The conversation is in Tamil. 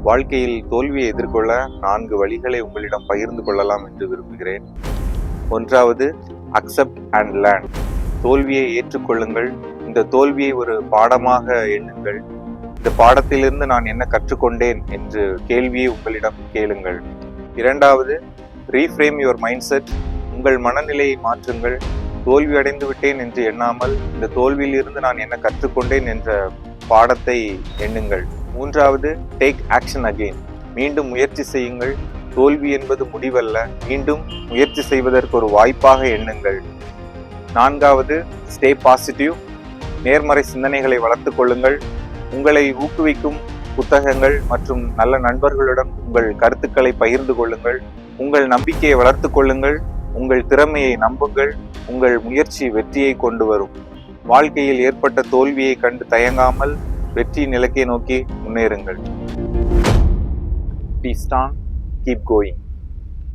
வாழ்க்கையில் தோல்வியை எதிர்கொள்ள 4 வழிகளை உங்களிடம் பகிர்ந்து கொள்ளலாம் என்று விரும்புகிறேன். 1வது, அக்செப்ட் அண்ட் லேர்ன். தோல்வியை ஏற்றுக்கொள்ளுங்கள். இந்த தோல்வியை ஒரு பாடமாக எண்ணுங்கள். இந்த பாடத்திலிருந்து நான் என்ன கற்றுக்கொண்டேன் என்று கேள்வியை உங்களிடம் கேளுங்கள். 2வது, ரீஃப்ரேம் யுவர் மைண்ட் செட். உங்கள் மனநிலையை மாற்றுங்கள். தோல்வி அடைந்து விட்டேன் என்று எண்ணாமல் இந்த தோல்வியிலிருந்து நான் என்ன கற்றுக்கொண்டேன் என்ற பாடத்தை எண்ணுங்கள். 3வது, டேக் ஆக்ஷன் அகெயின். மீண்டும் முயற்சி செய்யுங்கள். தோல்வி என்பது முடிவல்ல, மீண்டும் முயற்சி செய்வதற்கு ஒரு வாய்ப்பாக எண்ணுங்கள். 4வது, ஸ்டே பாசிட்டிவ். நேர்மறை சிந்தனைகளை வளர்த்துக் கொள்ளுங்கள். உங்களை ஊக்குவிக்கும் புத்தகங்கள் மற்றும் நல்ல நண்பர்களுடன் உங்கள் கருத்துக்களை பகிர்ந்து கொள்ளுங்கள். உங்கள் நம்பிக்கையை வளர்த்துக் கொள்ளுங்கள். உங்கள் திறமையை நம்புங்கள். உங்கள் முயற்சி வெற்றியை கொண்டு வரும். வாழ்க்கையில் ஏற்பட்ட தோல்வியை கண்டு தயங்காமல் வெற்றியின் இலக்கை நோக்கி முன்னேறுங்கள். Be strong, keep going.